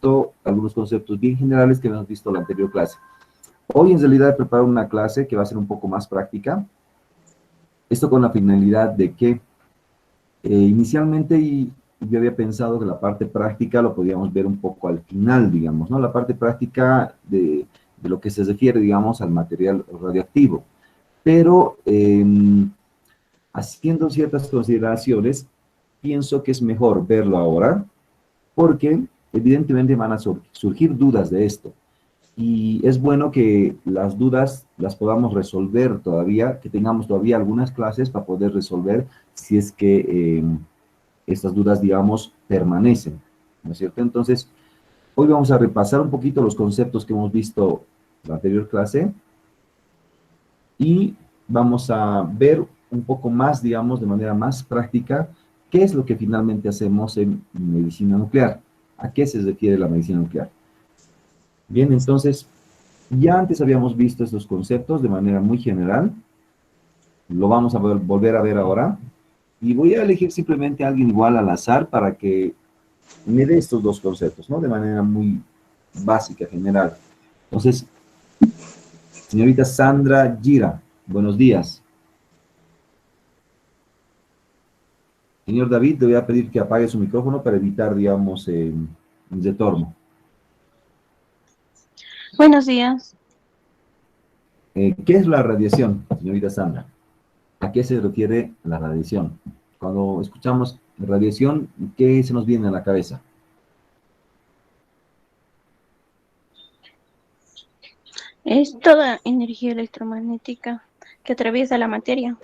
visto algunos conceptos bien generales que hemos visto en la anterior clase. Hoy en realidad he preparado una clase que va a ser un poco más práctica. Esto con la finalidad de que inicialmente yo había pensado que la parte práctica lo podíamos ver un poco al final, digamos, ¿no? La parte práctica de lo que se refiere, digamos, al material radioactivo. Pero haciendo ciertas consideraciones, pienso que es mejor verlo ahora, porque evidentemente van a surgir dudas de esto. Y es bueno que las dudas las podamos resolver todavía, que tengamos todavía algunas clases para poder resolver si es que estas dudas, digamos, permanecen, ¿no es cierto? Entonces, hoy vamos a repasar un poquito los conceptos que hemos visto en la anterior clase y vamos a ver un poco más, digamos, de manera más práctica, qué es lo que finalmente hacemos en medicina nuclear. ¿A qué se refiere la medicina nuclear? Bien, entonces, ya antes habíamos visto estos conceptos de manera muy general, lo vamos a volver a ver ahora, y voy a elegir simplemente a alguien igual al azar para que me dé estos dos conceptos, ¿no? De manera muy básica, general. Entonces, señorita Sandra Gira, buenos días. Señor David, le voy a pedir que apague su micrófono para evitar, digamos, un retorno. Buenos días. ¿Qué es la radiación, señorita Sandra? ¿A qué se refiere la radiación? Cuando escuchamos radiación, ¿qué se nos viene a la cabeza? Es toda energía electromagnética que atraviesa la materia.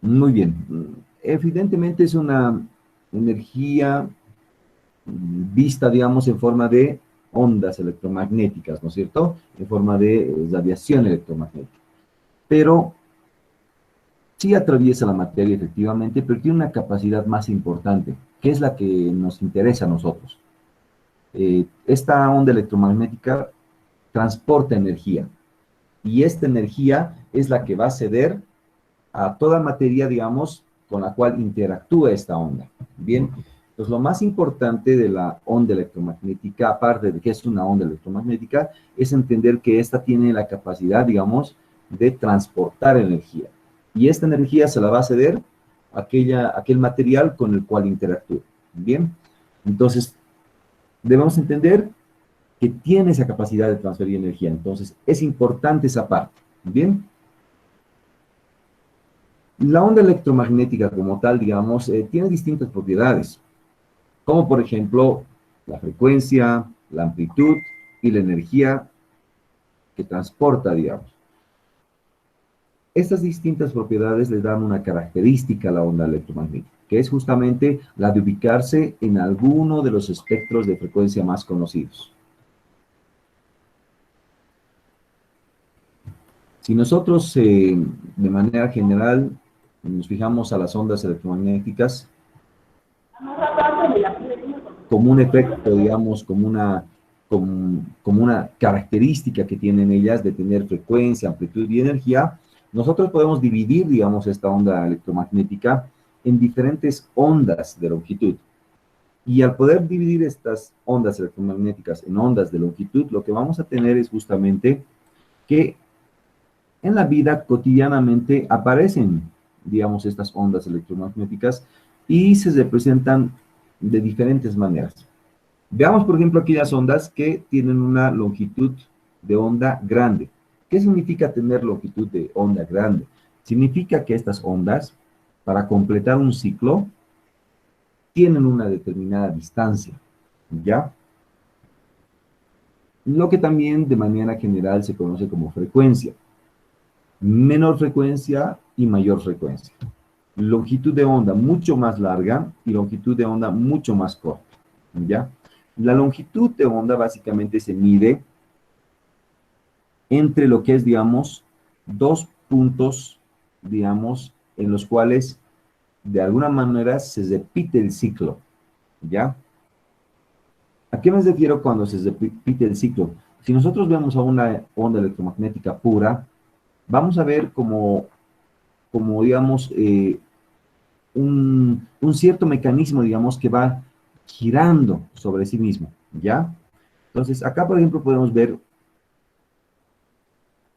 Muy bien. Evidentemente es una energía vista, digamos, en forma de ondas electromagnéticas, ¿no es cierto? En forma de radiación electromagnética. Pero sí atraviesa la materia, efectivamente, pero tiene una capacidad más importante, que es la que nos interesa a nosotros. Esta onda electromagnética transporta energía, y esta energía es la que va a ceder a toda materia, digamos, con la cual interactúa esta onda. Bien, entonces lo más importante de la onda electromagnética, aparte de que es una onda electromagnética, es entender que esta tiene la capacidad, digamos, de transportar energía. Y esta energía se la va a ceder a aquel material con el cual interactúa. Bien, entonces debemos entender que tiene esa capacidad de transferir energía. Entonces es importante esa parte. Bien. La onda electromagnética como tal, digamos, tiene distintas propiedades, como por ejemplo la frecuencia, la amplitud y la energía que transporta, digamos. Estas distintas propiedades le dan una característica a la onda electromagnética, que es justamente la de ubicarse en alguno de los espectros de frecuencia más conocidos. Si nosotros de manera general nos fijamos a las ondas electromagnéticas como un efecto, digamos, como una característica que tienen ellas de tener frecuencia, amplitud y energía, nosotros podemos dividir, digamos, esta onda electromagnética en diferentes ondas de longitud. Y al poder dividir estas ondas electromagnéticas en ondas de longitud, lo que vamos a tener es justamente que en la vida cotidianamente aparecen, digamos, estas ondas electromagnéticas y se representan de diferentes maneras. Veamos, por ejemplo, aquellas ondas que tienen una longitud de onda grande. ¿Qué significa tener longitud de onda grande? Significa que estas ondas, para completar un ciclo, tienen una determinada distancia, ¿ya? Lo que también de manera general se conoce como frecuencia. Menor frecuencia y mayor frecuencia. Longitud de onda mucho más larga y longitud de onda mucho más corta, ¿ya? La longitud de onda básicamente se mide entre lo que es, digamos, dos puntos, digamos, en los cuales de alguna manera se repite el ciclo, ¿ya? ¿A qué me refiero cuando se repite el ciclo? Si nosotros vemos a una onda electromagnética pura, vamos a ver como digamos, un cierto mecanismo, digamos, que va girando sobre sí mismo, ¿ya? Entonces, acá, por ejemplo, podemos ver,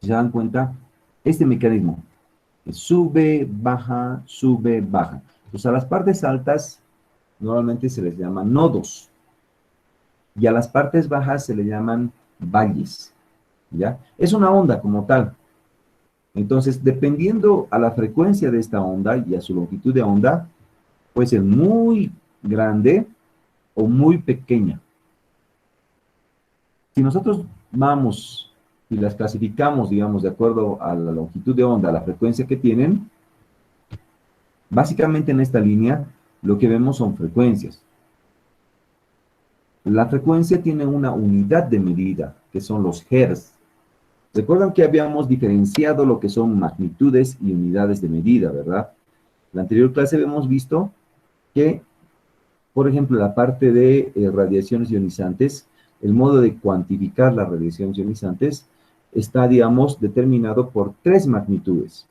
si se dan cuenta, este mecanismo. Sube, baja, sube, baja. Entonces, a las partes altas normalmente se les llama nodos y a las partes bajas se le llaman valles, ¿ya? Es una onda como tal. Entonces, dependiendo a la frecuencia de esta onda y a su longitud de onda, puede ser muy grande o muy pequeña. Si nosotros vamos y las clasificamos, digamos, de acuerdo a la longitud de onda, a la frecuencia que tienen, básicamente en esta línea lo que vemos son frecuencias. La frecuencia tiene una unidad de medida, que son los hertz. Recuerdan que habíamos diferenciado lo que son magnitudes y unidades de medida, ¿verdad? En la anterior clase hemos visto que, por ejemplo, la parte de radiaciones ionizantes, el modo de cuantificar las radiaciones ionizantes está, digamos, determinado por tres magnitudes.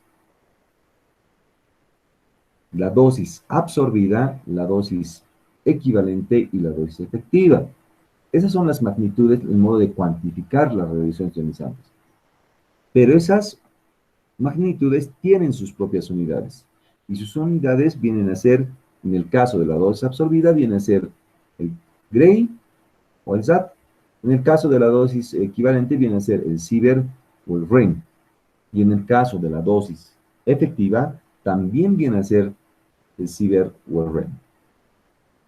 La dosis absorbida, la dosis equivalente y la dosis efectiva. Esas son las magnitudes, el modo de cuantificar las radiaciones ionizantes. Pero esas magnitudes tienen sus propias unidades. Y sus unidades vienen a ser, en el caso de la dosis absorbida, viene a ser el Gray o el SAT. En el caso de la dosis equivalente, viene a ser el Siever o el REM. Y en el caso de la dosis efectiva, también viene a ser el Siever o el REM.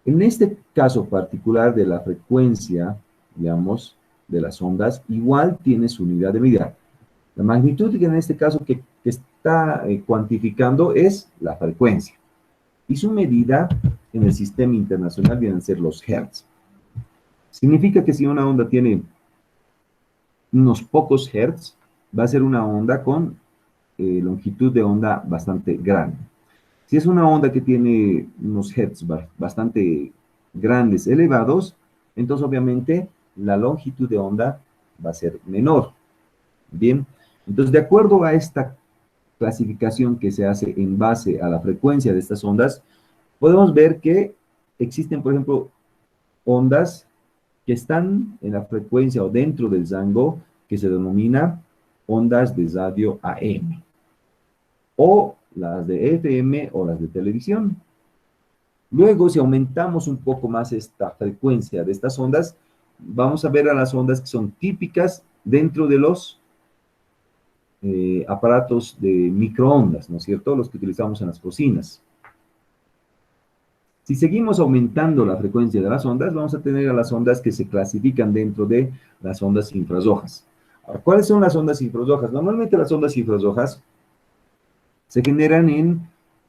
En este caso particular de la frecuencia, digamos, de las ondas, igual tiene su unidad de medida. La magnitud que en este caso que está cuantificando es la frecuencia. Y su medida en el sistema internacional vienen a ser los hertz. Significa que si una onda tiene unos pocos hertz, va a ser una onda con longitud de onda bastante grande. Si es una onda que tiene unos hertz bastante grandes, elevados, entonces obviamente la longitud de onda va a ser menor. Bien, entonces de acuerdo a esta clasificación que se hace en base a la frecuencia de estas ondas, podemos ver que existen, por ejemplo, ondas que están en la frecuencia o dentro del rango que se denomina ondas de radio AM, o las de FM o las de televisión. Luego, si aumentamos un poco más esta frecuencia de estas ondas, vamos a ver a las ondas que son típicas dentro de los aparatos de microondas, ¿no es cierto? Los que utilizamos en las cocinas. Si seguimos aumentando la frecuencia de las ondas, vamos a tener a las ondas que se clasifican dentro de las ondas infrarrojas. Ahora, ¿cuáles son las ondas infrarrojas? Normalmente las ondas infrarrojas se generan en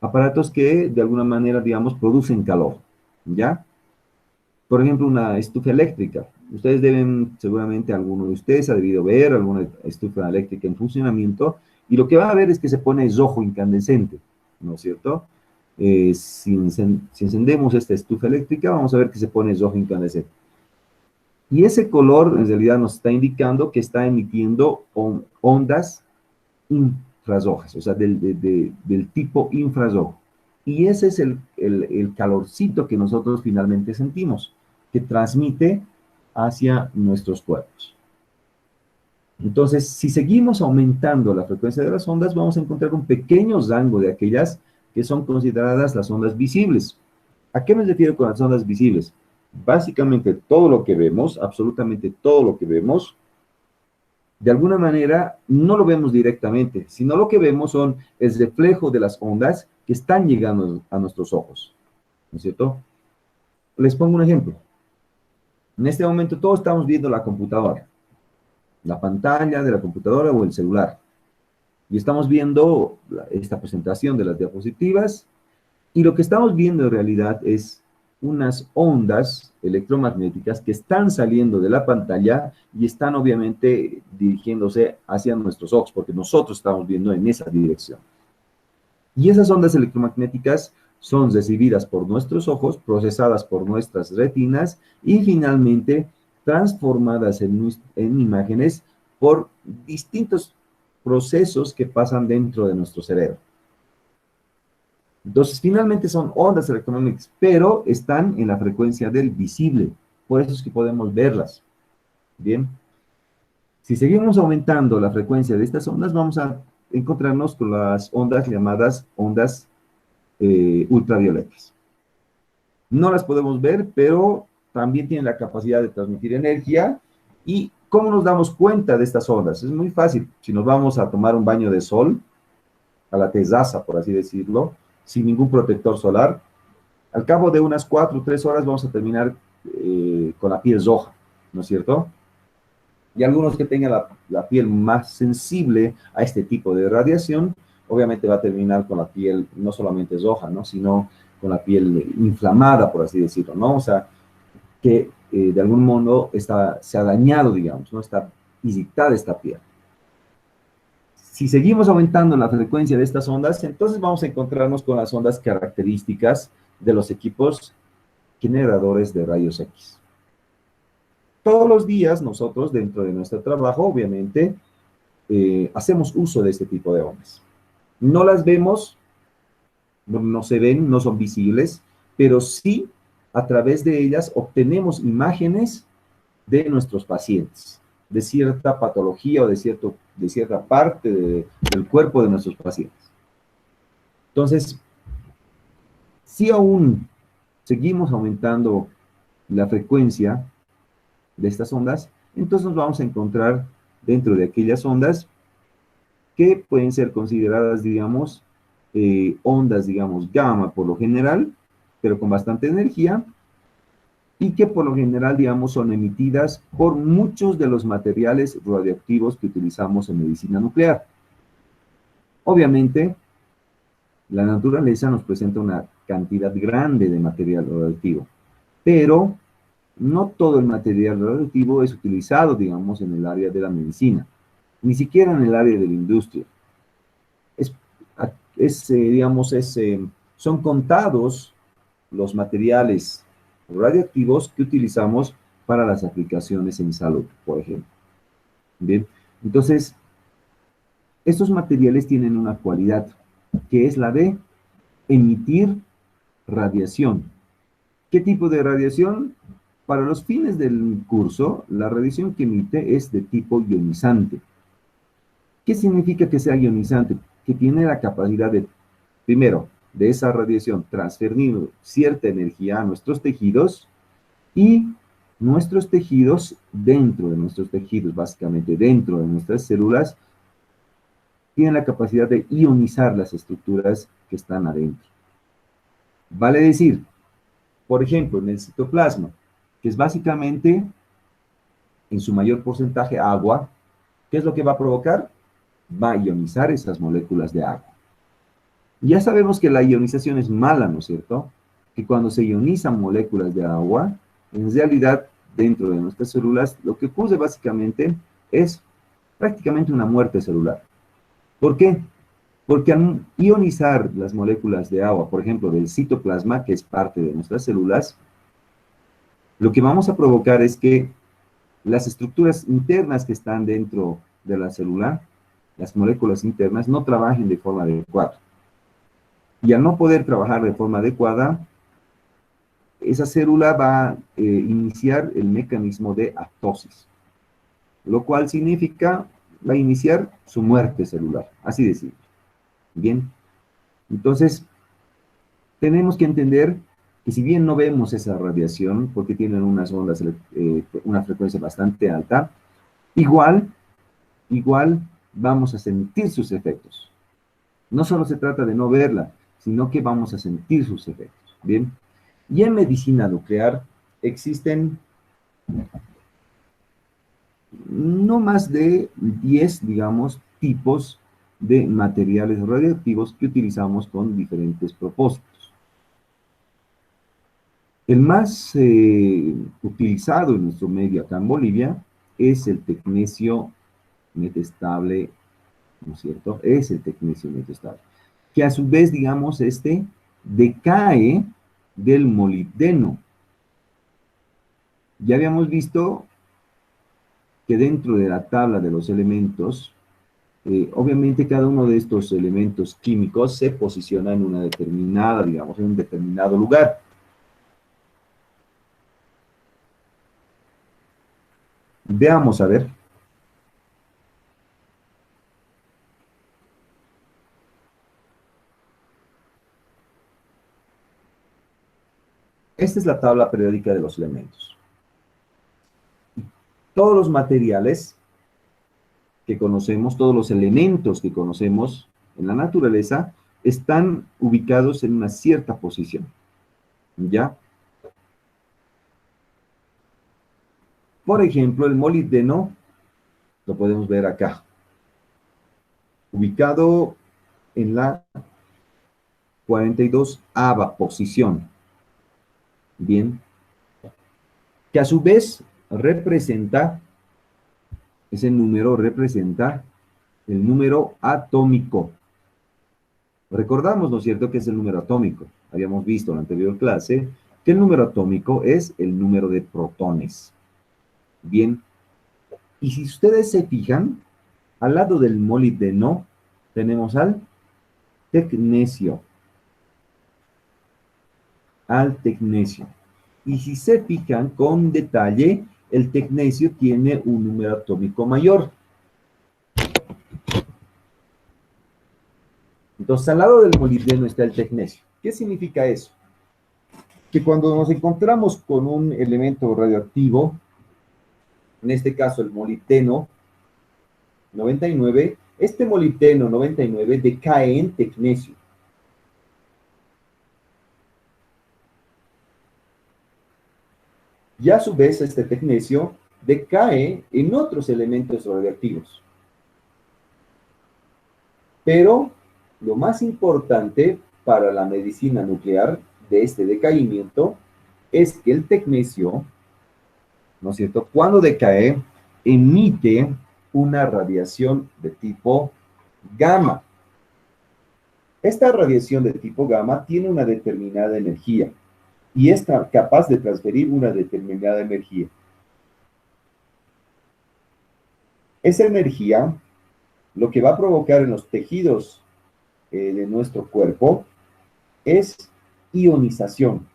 aparatos que de alguna manera, digamos, producen calor, ¿ya? Por ejemplo, una estufa eléctrica. Ustedes deben, seguramente alguno de ustedes ha debido ver alguna estufa eléctrica en funcionamiento y lo que va a ver es que se pone rojo incandescente, ¿no es cierto? Si encendemos esta estufa eléctrica, vamos a ver que se pone rojo incandescente. Y ese color en realidad nos está indicando que está emitiendo ondas infrarrojas, o sea, del tipo infrarrojo. Y ese es el calorcito que nosotros finalmente sentimos, que transmite hacia nuestros cuerpos. Entonces, si seguimos aumentando la frecuencia de las ondas, vamos a encontrar un pequeño rango de aquellas que son consideradas las ondas visibles. ¿A qué me refiero con las ondas visibles? Básicamente todo lo que vemos, absolutamente todo lo que vemos, de alguna manera no lo vemos directamente, sino lo que vemos son el reflejo de las ondas que están llegando a nuestros ojos, ¿no es cierto? Les pongo un ejemplo. En este momento todos estamos viendo la computadora, la pantalla de la computadora o el celular. Y estamos viendo esta presentación de las diapositivas y lo que estamos viendo en realidad es unas ondas electromagnéticas que están saliendo de la pantalla y están obviamente dirigiéndose hacia nuestros ojos, porque nosotros estamos viendo en esa dirección. Y esas ondas electromagnéticas son recibidas por nuestros ojos, procesadas por nuestras retinas y finalmente transformadas en imágenes por distintos procesos que pasan dentro de nuestro cerebro. Entonces, finalmente son ondas electromagnéticas, pero están en la frecuencia del visible. por eso es que podemos verlas. Bien, si seguimos aumentando la frecuencia de estas ondas, vamos a encontrarnos con las ondas llamadas ondas ultravioletas. No las podemos ver, pero también tienen la capacidad de transmitir energía. ¿Y cómo nos damos cuenta de estas ondas? Es muy fácil. Si nos vamos a tomar un baño de sol, a la tezaza, por así decirlo, sin ningún protector solar, al cabo de unas 4 o 3 horas vamos a terminar con la piel roja, ¿no es cierto? Y algunos que tengan la piel más sensible a este tipo de radiación, obviamente va a terminar con la piel no solamente roja, ¿no? Sino con la piel inflamada, por así decirlo, ¿no? O sea, que de algún modo se ha dañado, digamos, ¿no? Está irritada esta piel. Si seguimos aumentando la frecuencia de estas ondas, entonces vamos a encontrarnos con las ondas características de los equipos generadores de rayos X. Todos los días nosotros, dentro de nuestro trabajo, obviamente, hacemos uso de este tipo de ondas. No las vemos, no se ven, no son visibles, pero sí a través de ellas obtenemos imágenes de nuestros pacientes, de cierta patología o de cierta parte del cuerpo de nuestros pacientes. Entonces, si aún seguimos aumentando la frecuencia de estas ondas, entonces nos vamos a encontrar dentro de aquellas ondas que pueden ser consideradas, digamos, ondas, digamos, gamma por lo general, pero con bastante energía, y que por lo general, digamos, son emitidas por muchos de los materiales radioactivos que utilizamos en medicina nuclear. Obviamente, la naturaleza nos presenta una cantidad grande de material radioactivo, pero no todo el material radioactivo es utilizado, digamos, en el área de la medicina, ni siquiera en el área de la industria. Son contados los materiales radioactivos que utilizamos para las aplicaciones en salud, por ejemplo. Bien, entonces, estos materiales tienen una cualidad, que es la de emitir radiación. ¿Qué tipo de radiación? Para los fines del curso, la radiación que emite es de tipo ionizante. ¿Qué significa que sea ionizante? Que tiene la capacidad de, primero, de esa radiación transferir cierta energía a nuestros tejidos, y nuestros tejidos, dentro de nuestros tejidos, básicamente dentro de nuestras células, tienen la capacidad de ionizar las estructuras que están adentro. Vale decir, por ejemplo, en el citoplasma, que es básicamente, en su mayor porcentaje, agua, ¿qué es lo que va a provocar? Va a ionizar esas moléculas de agua. Ya sabemos que la ionización es mala, ¿no es cierto? Que cuando se ionizan moléculas de agua, en realidad, dentro de nuestras células, lo que ocurre básicamente es prácticamente una muerte celular. ¿Por qué? Porque al ionizar las moléculas de agua, por ejemplo, del citoplasma, que es parte de nuestras células, lo que vamos a provocar es que las estructuras internas que están dentro de la célula, las moléculas internas, no trabajen de forma adecuada. Y al no poder trabajar de forma adecuada, esa célula va a iniciar el mecanismo de apoptosis, lo cual significa, va a iniciar su muerte celular, así decirlo. Bien, entonces, tenemos que entender que si bien no vemos esa radiación, porque tienen unas ondas, una frecuencia bastante alta, igual vamos a sentir sus efectos. No solo se trata de no verla, sino que vamos a sentir sus efectos. Bien, y en medicina nuclear existen no más de 10, digamos, tipos de materiales radioactivos que utilizamos con diferentes propósitos. El más utilizado en nuestro medio acá en Bolivia es el tecnesio metestable, ¿no es cierto? Es el tecnesio metestable, que a su vez, digamos, decae del molibdeno. Ya habíamos visto que dentro de la tabla de los elementos, obviamente cada uno de estos elementos químicos se posiciona en una determinada, digamos, en un determinado lugar. Veamos, a ver. Esta es la tabla periódica de los elementos. Todos los materiales que conocemos, todos los elementos que conocemos en la naturaleza, están ubicados en una cierta posición. ¿Ya? Por ejemplo, el molibdeno, lo podemos ver acá, ubicado en la 42ª posición. Bien. Que a su vez representa, ese número representa el número atómico. Recordamos, ¿no es cierto?, que es el número atómico. Habíamos visto en la anterior clase que el número atómico es el número de protones. Bien. Y si ustedes se fijan, al lado del molibdeno tenemos al tecnecio. Al tecnecio. Y si se fijan con detalle, el tecnecio tiene un número atómico mayor. Entonces, al lado del molibdeno está el tecnecio. ¿Qué significa eso? Que cuando nos encontramos con un elemento radioactivo, en este caso el molibdeno 99, este molibdeno 99 decae en tecnecio. Y a su vez este tecnecio decae en otros elementos radioactivos. Pero lo más importante para la medicina nuclear de este decaimiento es que el tecnecio, ¿no es cierto?, cuando decae, emite una radiación de tipo gamma. Esta radiación de tipo gamma tiene una determinada energía y es capaz de transferir una determinada energía. Esa energía lo que va a provocar en los tejidos de nuestro cuerpo es ionización.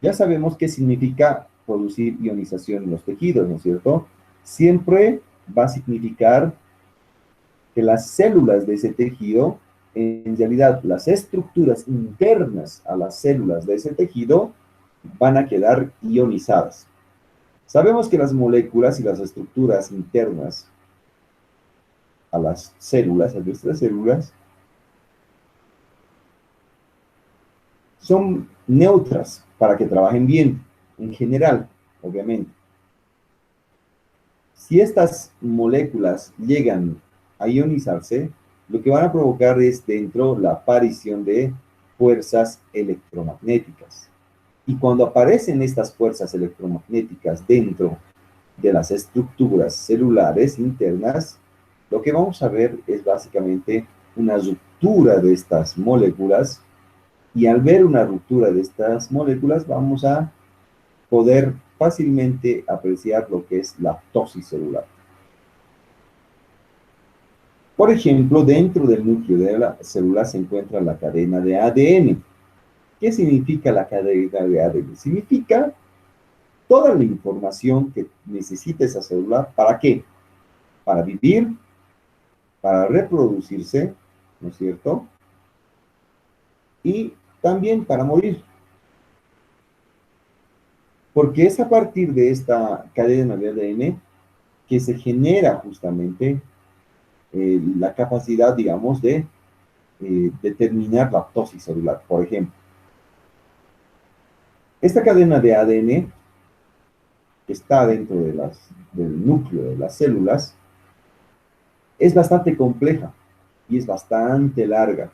Ya sabemos qué significa producir ionización en los tejidos, ¿no es cierto? Siempre va a significar que las células de ese tejido, en realidad las estructuras internas a las células de ese tejido, van a quedar ionizadas. Sabemos que las moléculas y las estructuras internas a las células, a nuestras células, son neutras para que trabajen bien, en general, obviamente. Si estas moléculas llegan a ionizarse, lo que van a provocar es dentro la aparición de fuerzas electromagnéticas. Y cuando aparecen estas fuerzas electromagnéticas dentro de las estructuras celulares internas, lo que vamos a ver es básicamente una ruptura de estas moléculas, y al ver una ruptura de estas moléculas vamos a poder fácilmente apreciar lo que es la apoptosis celular. Por ejemplo, dentro del núcleo de la célula se encuentra la cadena de ADN. ¿Qué significa la cadena de ADN? Significa toda la información que necesita esa célula. ¿Para qué? Para vivir, para reproducirse, ¿no es cierto? Y también para morir. Porque es a partir de esta cadena de ADN que se genera justamente la capacidad, digamos, de determinar la apoptosis celular, por ejemplo. Esta cadena de ADN que está dentro del núcleo de las células es bastante compleja y es bastante larga.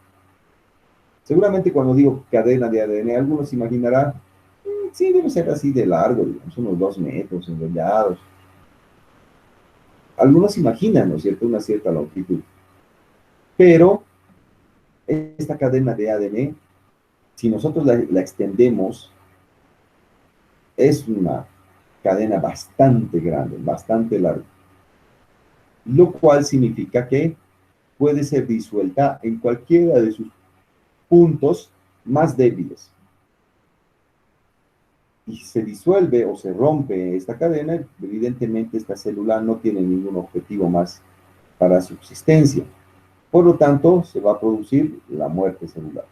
Seguramente cuando digo cadena de ADN, algunos se imaginarán, sí, debe ser así de largo, digamos, unos 2 metros enrollados. Algunos imaginan, ¿no es cierto?, una cierta longitud. Pero esta cadena de ADN, si nosotros la extendemos, es una cadena bastante grande, bastante larga. Lo cual significa que puede ser disuelta en cualquiera de sus puntos más débiles. y se disuelve o se rompe esta cadena, evidentemente esta célula no tiene ningún objetivo más para subsistencia. Por lo tanto, se va a producir la muerte celular.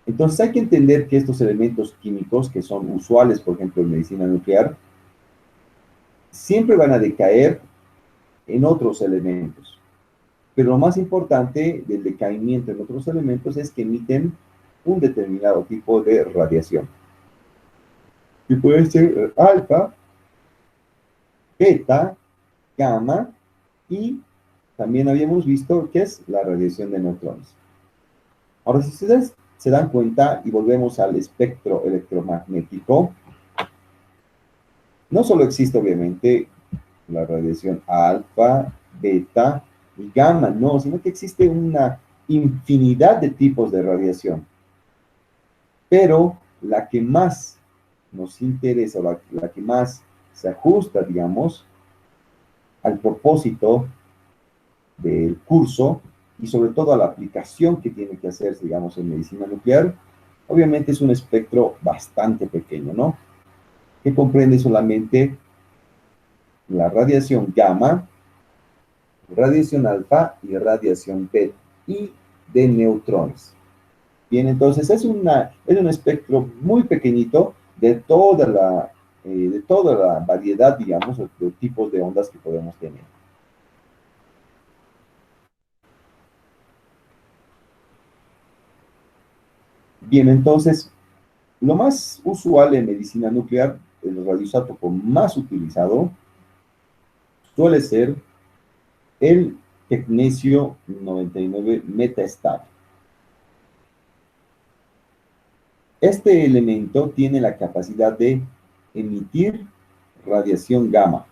Entonces hay que entender que estos elementos químicos, que son usuales, por ejemplo, en medicina nuclear, siempre van a decaer en otros elementos. Pero lo más importante del decaimiento en otros elementos es que emiten un determinado tipo de radiación. Que puede ser alfa, beta, gamma y también habíamos visto que es la radiación de neutrones. Ahora, si ustedes se dan cuenta y volvemos al espectro electromagnético, no solo existe obviamente la radiación alfa, beta y gamma, no, sino que existe una infinidad de tipos de radiación. Pero la que más nos interesa, la que más se ajusta, digamos, al propósito del curso y sobre todo a la aplicación que tiene que hacerse, digamos, en medicina nuclear, obviamente es un espectro bastante pequeño, ¿no? Que comprende solamente la radiación gamma, radiación alfa y radiación beta y de neutrones. Bien, entonces es un espectro muy pequeñito de toda la variedad, digamos, de tipos de ondas que podemos tener. Bien, entonces, lo más usual en medicina nuclear, el radioisótopo más utilizado, suele ser el tecnesio 99 metaestable. Este elemento tiene la capacidad de emitir radiación gamma.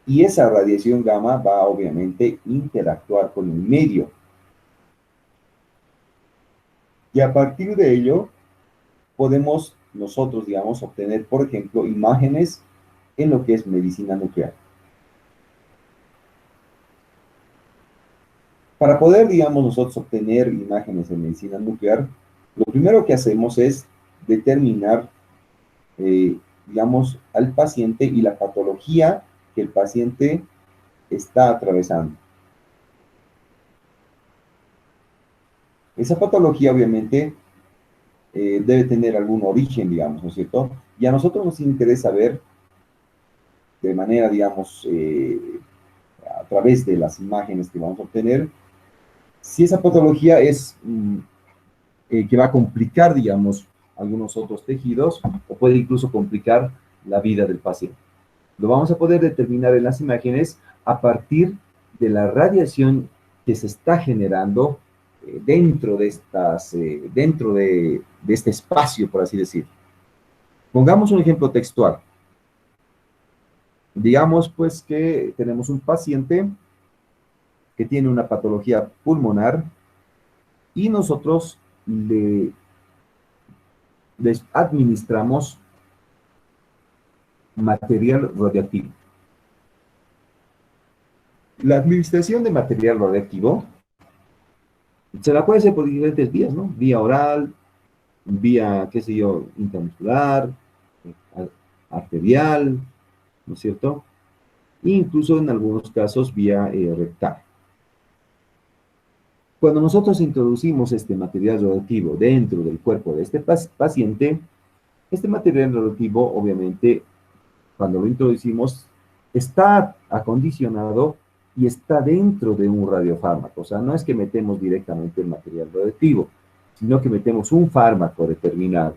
Y esa radiación gamma va obviamente a interactuar con el medio. Y a partir de ello, podemos nosotros, digamos, obtener, por ejemplo, imágenes en lo que es medicina nuclear. Para poder, digamos, nosotros obtener imágenes en medicina nuclear, lo primero que hacemos es determinar, digamos, al paciente y la patología que el paciente está atravesando. Esa patología, obviamente, debe tener algún origen, digamos, ¿no es cierto? Y a nosotros nos interesa ver de manera, digamos, a través de las imágenes que vamos a obtener, si esa patología es que va a complicar, digamos, algunos otros tejidos o puede incluso complicar la vida del paciente. Lo vamos a poder determinar en las imágenes a partir de la radiación que se está generando dentro de este espacio, por así decir. Pongamos un ejemplo textual. Digamos, pues, que tenemos un paciente que tiene una patología pulmonar y nosotros les administramos material radiactivo. La administración de material radiactivo se la puede hacer por diferentes vías, ¿no? Vía oral, vía, qué sé yo, intramuscular, arterial, ¿no es cierto? E incluso en algunos casos vía rectal. Cuando nosotros introducimos este material radioactivo dentro del cuerpo de este paciente, este material radioactivo, obviamente, cuando lo introducimos, está acondicionado y está dentro de un radiofármaco. O sea, no es que metemos directamente el material radioactivo, sino que metemos un fármaco determinado.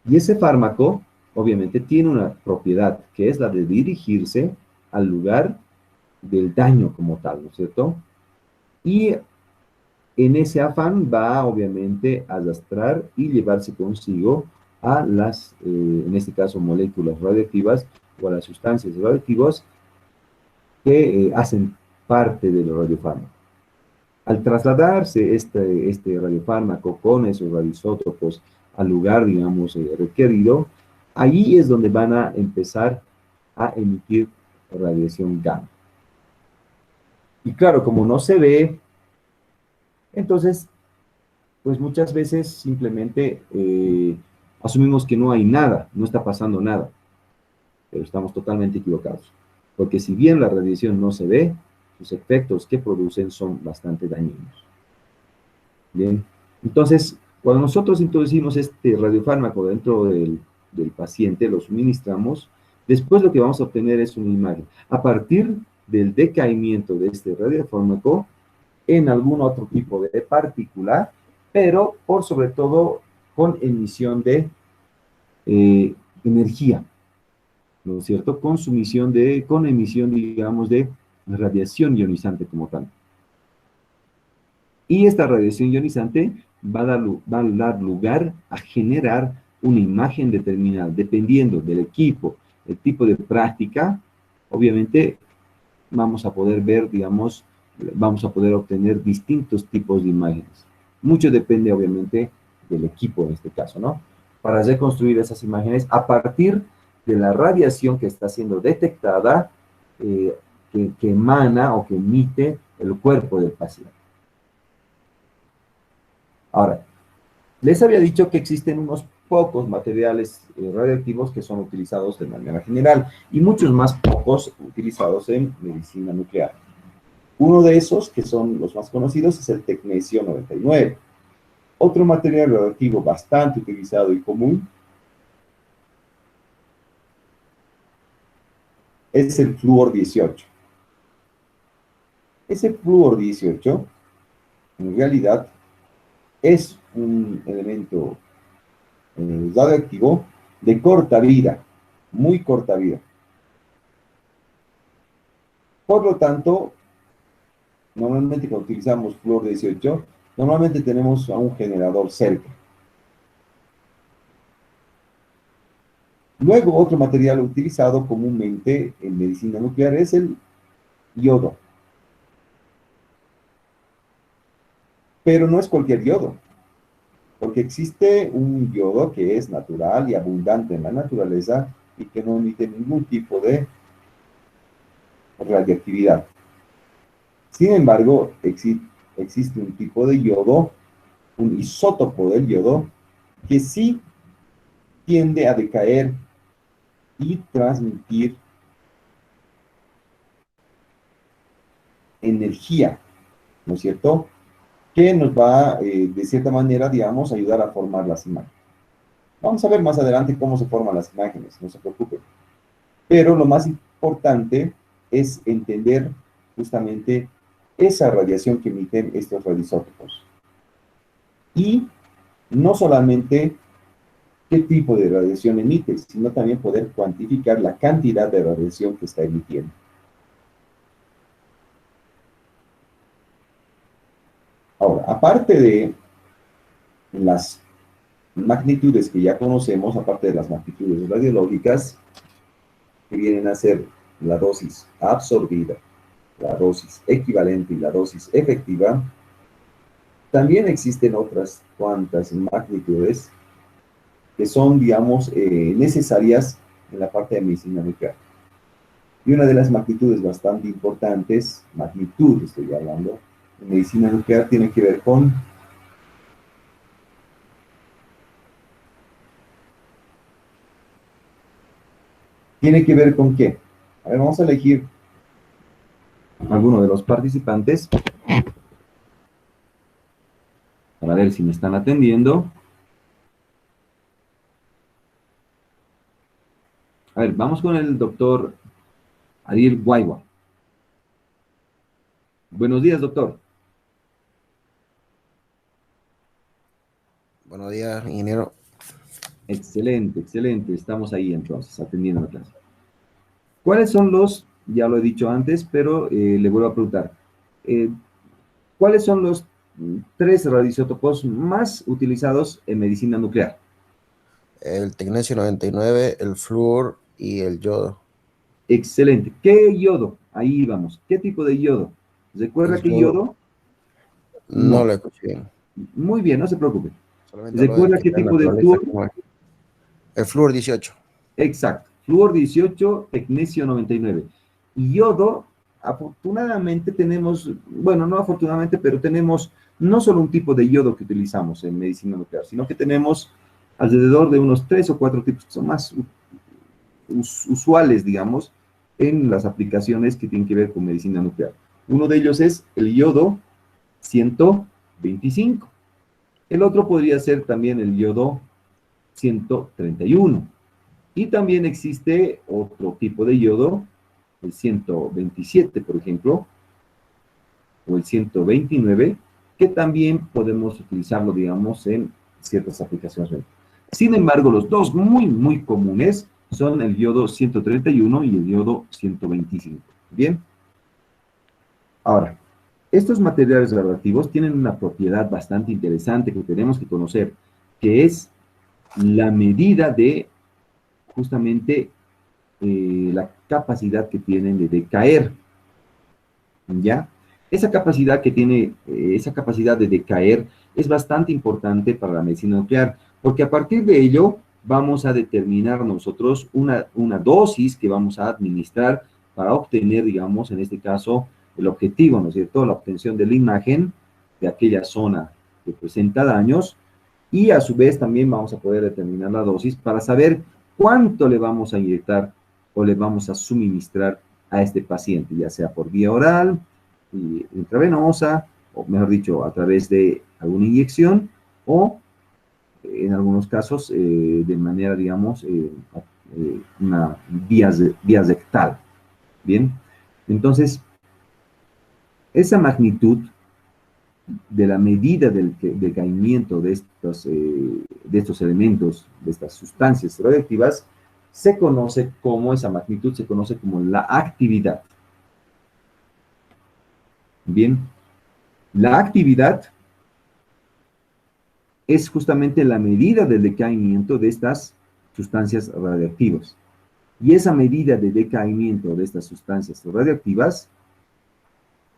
Y ese fármaco, obviamente, tiene una propiedad, que es la de dirigirse al lugar del daño como tal, ¿no es cierto? Y en ese afán va, obviamente, a arrastrar y llevarse consigo a las, en este caso, moléculas radioactivas o a las sustancias radioactivas que hacen parte del radiofármaco. Al trasladarse este radiofármaco con esos radioisótopos al lugar, digamos, requerido, ahí es donde van a empezar a emitir radiación gamma. Y claro, como no se ve, Entonces, pues muchas veces simplemente asumimos que no hay nada, no está pasando nada, pero estamos totalmente equivocados. Porque si bien la radiación no se ve, sus efectos que producen son bastante dañinos. Bien, entonces, cuando nosotros introducimos este radiofármaco dentro del paciente, lo suministramos, después lo que vamos a obtener es una imagen. A partir del decaimiento de este radiofármaco en algún otro tipo de partícula, pero por sobre todo con emisión de eh, energía, ¿no es cierto? Con emisión, digamos, de radiación ionizante como tal. Y esta radiación ionizante va a dar lugar a generar una imagen determinada, dependiendo del equipo, el tipo de práctica, obviamente vamos a poder ver, digamos, vamos a poder obtener distintos tipos de imágenes. Mucho depende, obviamente, del equipo en este caso, ¿no? Para reconstruir esas imágenes a partir de la radiación que está siendo detectada, que emana o que emite el cuerpo del paciente. Ahora, les había dicho que existen unos pocos materiales radioactivos que son utilizados de manera general y muchos más pocos utilizados en medicina nuclear. Uno de esos, que son los más conocidos, es el tecnecio 99. Otro material radioactivo bastante utilizado y común es el flúor 18. Ese flúor 18, en realidad, es un elemento radioactivo de corta vida, muy corta vida. Por lo tanto, normalmente cuando utilizamos flúor 18, normalmente tenemos a un generador cerca. Luego, otro material utilizado comúnmente en medicina nuclear es el yodo. Pero no es cualquier yodo, porque existe un yodo que es natural y abundante en la naturaleza y que no emite ningún tipo de radiactividad. Sin embargo, existe un tipo de yodo, un isótopo del yodo, que sí tiende a decaer y transmitir energía, ¿no es cierto? Que nos va, de cierta manera, digamos, a ayudar a formar las imágenes. Vamos a ver más adelante cómo se forman las imágenes, no se preocupen. Pero lo más importante es entender justamente esa radiación que emiten estos radioisótopos. Y no solamente qué tipo de radiación emite, sino también poder cuantificar la cantidad de radiación que está emitiendo. Ahora, aparte de las magnitudes que ya conocemos, aparte de las magnitudes radiológicas, que vienen a ser la dosis absorbida, la dosis equivalente y la dosis efectiva, también existen otras cuantas magnitudes que son, digamos, necesarias en la parte de medicina nuclear. Y una de las magnitudes bastante importantes, magnitud estoy hablando, en medicina nuclear tiene que ver con qué. A ver, vamos a elegir alguno de los participantes para ver si me están atendiendo. A ver, vamos con el doctor Adil Guaywa. Buenos días, doctor. Buenos días, ingeniero. Excelente, excelente. Estamos ahí entonces, atendiendo la clase. ¿Cuáles son los, ya lo he dicho antes, pero le vuelvo a preguntar, ¿cuáles son los tres radioisótopos más utilizados en medicina nuclear? El tecnecio 99, el flúor y el yodo. Excelente. ¿Qué yodo? Ahí vamos. ¿Qué tipo de yodo? ¿Recuerda El qué yodo yodo? no No. lo escuché bien. Muy bien, no se preocupe. Solamente habló de ¿Recuerda que qué está en la tipo de naturaleza flúor? como es. El flúor 18. Exacto. Flúor 18, tecnecio 99. Y yodo, afortunadamente tenemos, bueno, no afortunadamente, pero tenemos no solo un tipo de yodo que utilizamos en medicina nuclear, sino que tenemos alrededor de unos 3 o 4 tipos que son más usuales, digamos, en las aplicaciones que tienen que ver con medicina nuclear. Uno de ellos es el yodo 125. El otro podría ser también el yodo 131. Y también existe otro tipo de yodo, el 127, por ejemplo, o el 129, que también podemos utilizarlo, digamos, en ciertas aplicaciones. Sin embargo, los dos muy comunes son el yodo 131 y el yodo 125. Bien. Ahora, estos materiales radioactivos tienen una propiedad bastante interesante que tenemos que conocer, que es la medida de justamente la capacidad que tienen de decaer, ¿ya? Esa capacidad que tiene, esa capacidad de decaer es bastante importante para la medicina nuclear, porque a partir de ello vamos a determinar nosotros una dosis que vamos a administrar para obtener, digamos, en este caso, el objetivo, ¿no es cierto?, la obtención de la imagen de aquella zona que presenta daños, y a su vez también vamos a poder determinar la dosis para saber cuánto le vamos a inyectar o le vamos a suministrar a este paciente, ya sea por vía oral, intravenosa, o mejor dicho, a través de alguna inyección, o en algunos casos de manera, digamos, una vía rectal. Bien, entonces, esa magnitud de la medida del decaimiento de estos elementos, de estas sustancias radioactivas, se conoce como, esa magnitud se conoce como la actividad. Bien, la actividad es justamente la medida del decaimiento de estas sustancias radioactivas. Y esa medida de decaimiento de estas sustancias radioactivas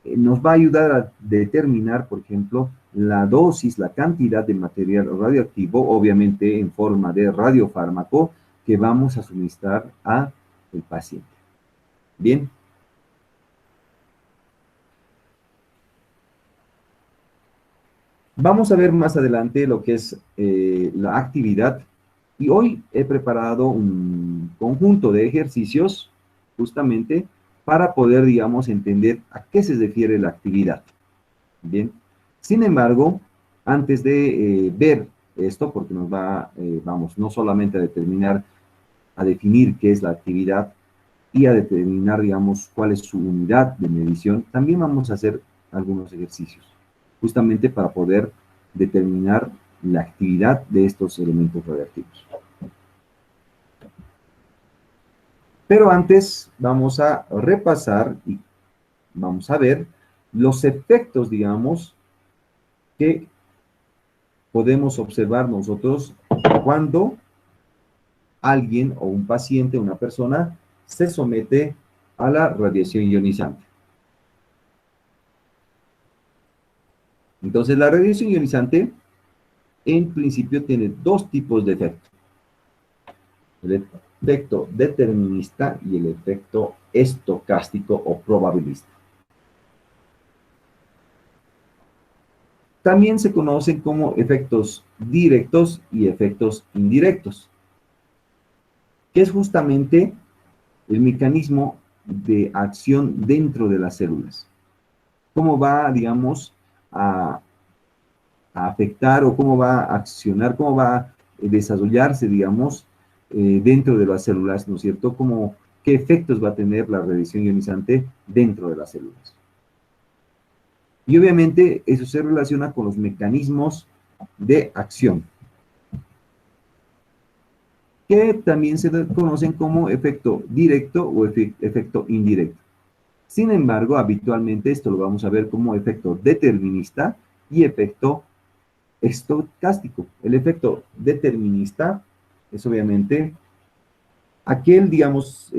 nos va a ayudar a determinar, por ejemplo, la dosis, la cantidad de material radioactivo, obviamente en forma de radiofármaco, que vamos a suministrar al paciente. Bien. Vamos a ver más adelante lo que es la actividad, y hoy he preparado un conjunto de ejercicios justamente para poder, digamos, entender a qué se refiere la actividad. Bien, sin embargo, antes de ver esto, porque nos va, vamos, no solamente a definir qué es la actividad y a determinar, digamos, cuál es su unidad de medición, también vamos a hacer algunos ejercicios, justamente para poder determinar la actividad de estos elementos radioactivos. Pero antes vamos a repasar y vamos a ver los efectos, digamos, que podemos observar nosotros cuando alguien o un paciente, una persona, se somete a la radiación ionizante. Entonces, la radiación ionizante, en principio, tiene dos tipos de efecto. El efecto determinista y el efecto estocástico o probabilista. También se conocen como efectos directos y efectos indirectos, que es justamente el mecanismo de acción dentro de las células. Cómo va, digamos, a afectar o cómo va a accionar, cómo va a desarrollarse, digamos, dentro de las células, ¿no es cierto? ¿Qué efectos va a tener la radiación ionizante dentro de las células? Y obviamente eso se relaciona con los mecanismos de acción, que también se conocen como efecto directo o efecto indirecto. Sin embargo, habitualmente esto lo vamos a ver como efecto determinista y efecto estocástico. El efecto determinista es obviamente aquel, digamos,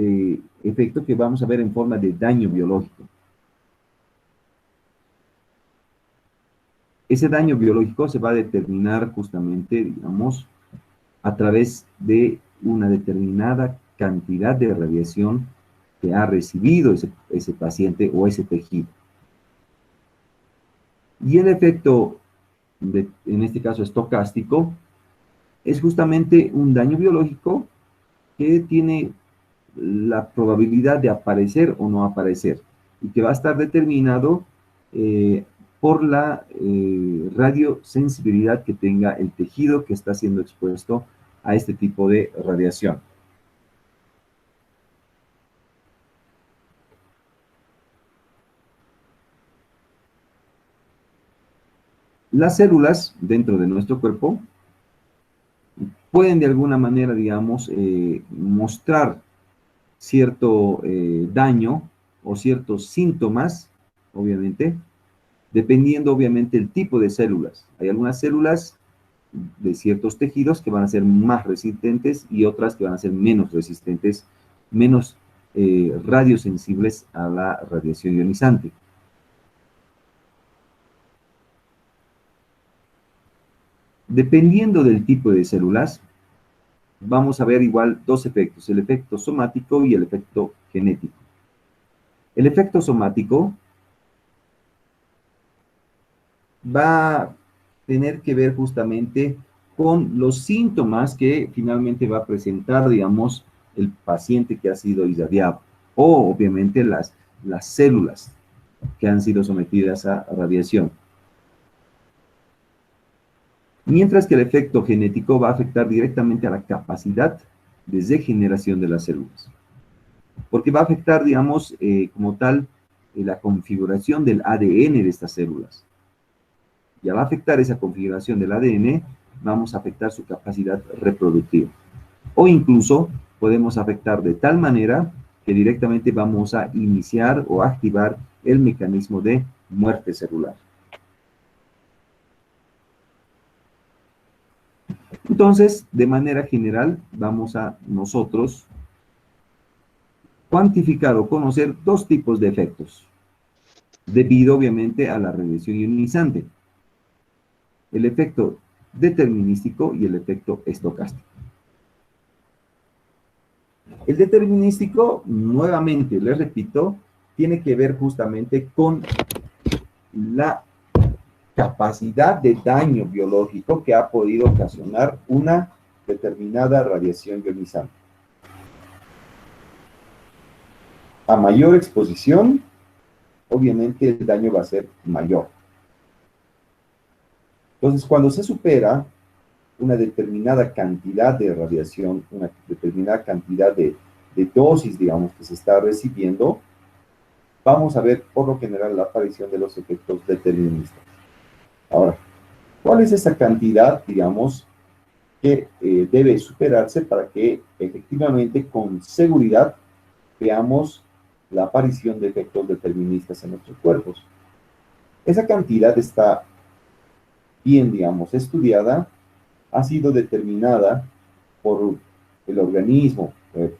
efecto que vamos a ver en forma de daño biológico. Ese daño biológico se va a determinar justamente, digamos, a través de una determinada cantidad de radiación que ha recibido ese paciente o ese tejido. Y el efecto, en este caso estocástico, es justamente un daño biológico que tiene la probabilidad de aparecer o no aparecer y que va a estar determinado por la radiosensibilidad que tenga el tejido que está siendo expuesto a este tipo de radiación. Las células dentro de nuestro cuerpo pueden de alguna manera, digamos, mostrar cierto daño o ciertos síntomas, obviamente, dependiendo obviamente el tipo de células. Hay algunas células de ciertos tejidos que van a ser más resistentes y otras que van a ser menos resistentes, menos radiosensibles a la radiación ionizante. Dependiendo del tipo de células, vamos a ver igual dos efectos, el efecto somático y el efecto genético. El efecto somático va a tener que ver justamente con los síntomas que finalmente va a presentar, digamos, el paciente que ha sido irradiado, o obviamente las células que han sido sometidas a radiación. Mientras que el efecto genético va a afectar directamente a la capacidad de regeneración de las células, porque va a afectar, digamos, como tal, la configuración del ADN de estas células. Y al afectar esa configuración del ADN, vamos a afectar su capacidad reproductiva. O incluso podemos afectar de tal manera que directamente vamos a iniciar o activar el mecanismo de muerte celular. Entonces, de manera general, vamos a nosotros cuantificar o conocer dos tipos de efectos, debido obviamente a la radiación ionizante: el efecto determinístico y el efecto estocástico. El determinístico, nuevamente, les repito, tiene que ver justamente con la capacidad de daño biológico que ha podido ocasionar una determinada radiación ionizante. A mayor exposición, obviamente el daño va a ser mayor. Entonces, cuando se supera una determinada cantidad de radiación, una determinada cantidad de dosis, digamos, que se está recibiendo, vamos a ver por lo general la aparición de los efectos deterministas. Ahora, ¿cuál es esa cantidad, digamos, que debe superarse para que efectivamente, con seguridad, veamos la aparición de efectos deterministas en nuestros cuerpos? Esa cantidad está bien, digamos, estudiada, ha sido determinada por el organismo, que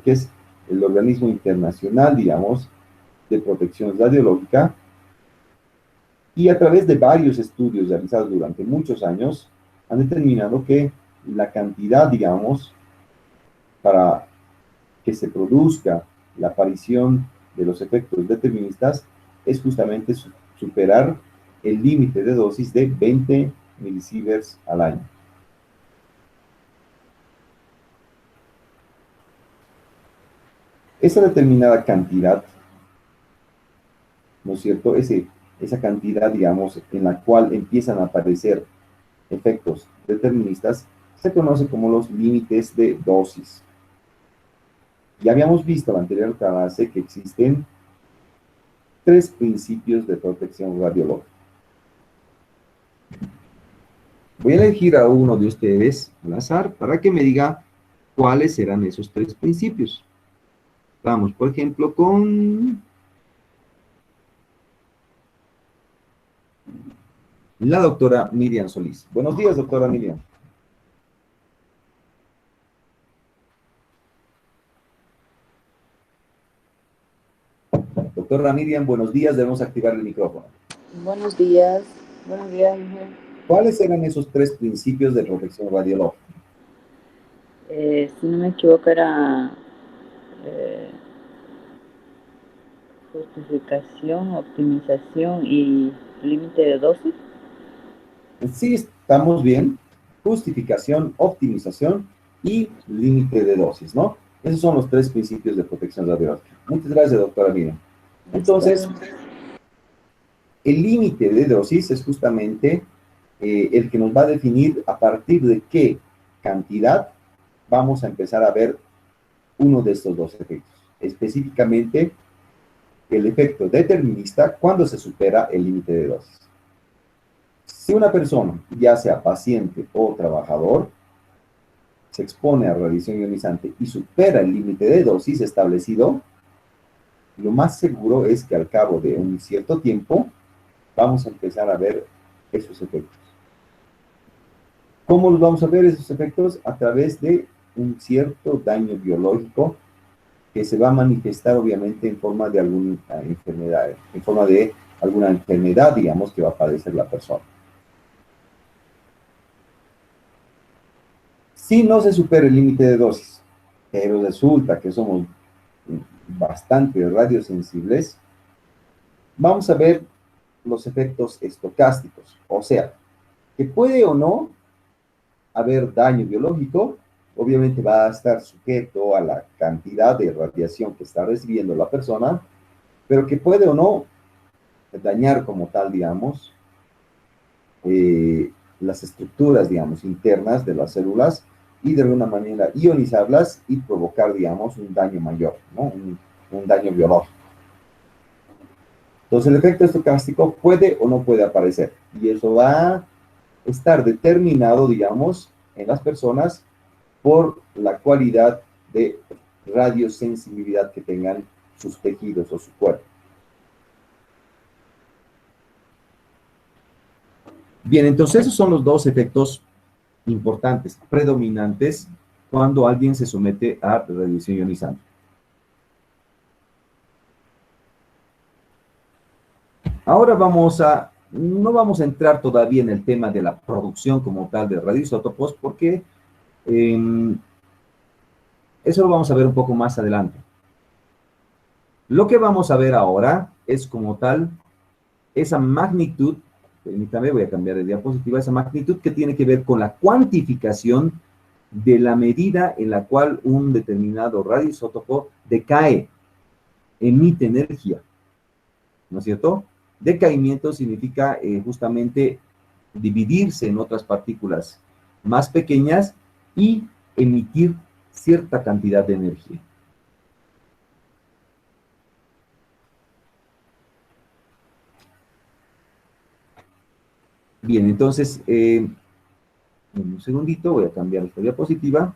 es el organismo internacional, digamos, de protección radiológica, y a través de varios estudios realizados durante muchos años, han determinado que la cantidad, digamos, para que se produzca la aparición de los efectos deterministas es justamente superar el límite de dosis de 20 milisieverts al año. Esa determinada cantidad, ¿no es cierto? Esa cantidad, digamos, en la cual empiezan a aparecer efectos deterministas, se conoce como los límites de dosis. Ya habíamos visto en la anterior clase que existen tres principios de protección radiológica. Voy a elegir a uno de ustedes al azar para que me diga cuáles serán esos tres principios. Vamos, por ejemplo, con la doctora Miriam Solís. Buenos días, doctora Miriam. Doctora Miriam, buenos días. Debemos activar el micrófono. Buenos días. Buenos días, mujer. ¿Cuáles eran esos tres principios de protección radiológica? Si no me equivoco, justificación, optimización y límite de dosis. Sí, estamos bien. Justificación, optimización y límite de dosis, ¿no? Esos son los tres principios de protección radiológica. Muchas gracias, doctora Miriam. Entonces, el límite de dosis es justamente el que nos va a definir a partir de qué cantidad vamos a empezar a ver uno de estos dos efectos. Específicamente, el efecto determinista cuando se supera el límite de dosis. Si una persona, ya sea paciente o trabajador, se expone a radiación ionizante y supera el límite de dosis establecido, lo más seguro es que al cabo de un cierto tiempo vamos a empezar a ver esos efectos. ¿Cómo los vamos a ver esos efectos? A través de un cierto daño biológico que se va a manifestar obviamente en forma de alguna enfermedad, digamos, que va a padecer la persona. Si no se supera el límite de dosis, pero resulta que somos bastante radiosensibles, vamos a ver los efectos estocásticos, o sea, que puede o no haber daño biológico, obviamente va a estar sujeto a la cantidad de radiación que está recibiendo la persona, pero que puede o no dañar como tal, digamos, las estructuras, digamos, internas de las células y de alguna manera ionizarlas y provocar, digamos, un daño mayor, ¿no? Un daño biológico. Entonces, el efecto estocástico puede o no puede aparecer y eso va a estar determinado, digamos, en las personas por la cualidad de radiosensibilidad que tengan sus tejidos o su cuerpo. Bien, entonces esos son los dos efectos importantes, predominantes, cuando alguien se somete a radiación ionizante. Ahora no vamos a entrar todavía en el tema de la producción como tal de radioisótopos, porque eso lo vamos a ver un poco más adelante. Lo que vamos a ver ahora es como tal esa magnitud, permítame, voy a cambiar de diapositiva, esa magnitud que tiene que ver con la cuantificación de la medida en la cual un determinado radioisótopo decae, emite energía, ¿no es cierto? Decaimiento significa justamente dividirse en otras partículas más pequeñas y emitir cierta cantidad de energía. Bien, entonces, un segundito, voy a cambiar esta diapositiva.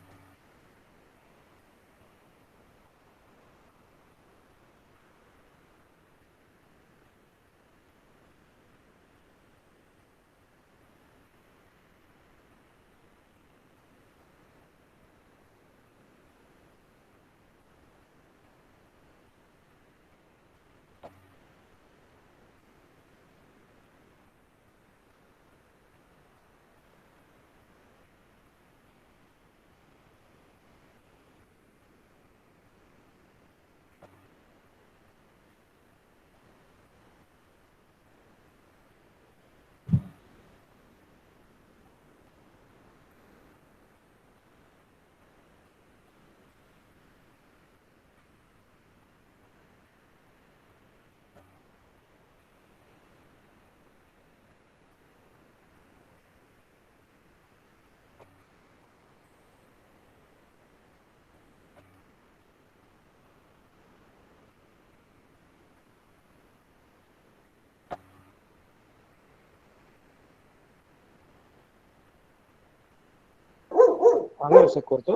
Ah, ¿se cortó?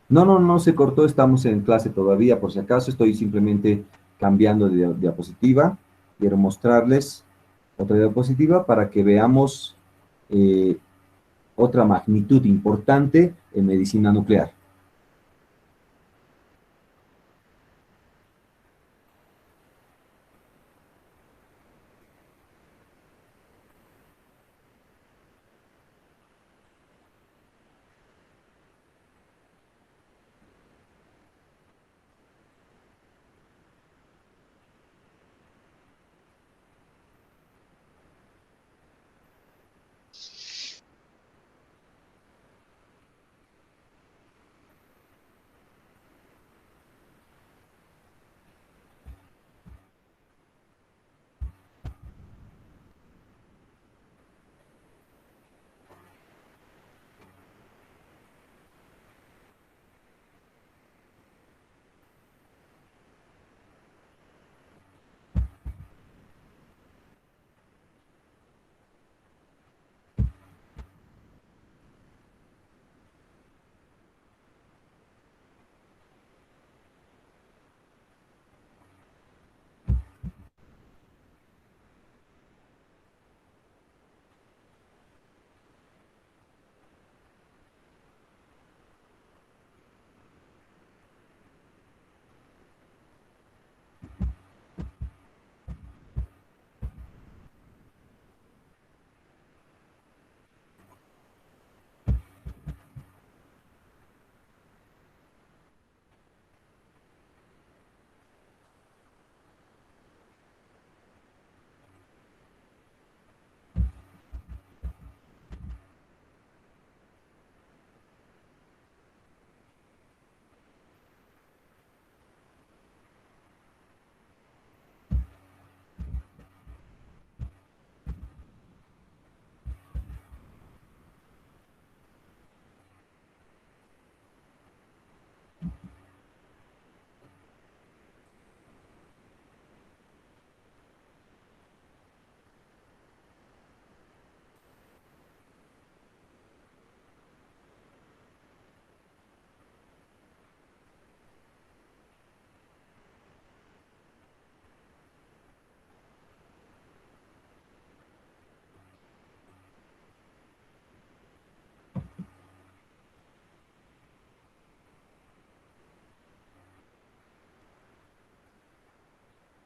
No se cortó, estamos en clase todavía, por si acaso estoy simplemente cambiando de diapositiva. Quiero mostrarles otra diapositiva para que veamos otra magnitud importante en medicina nuclear.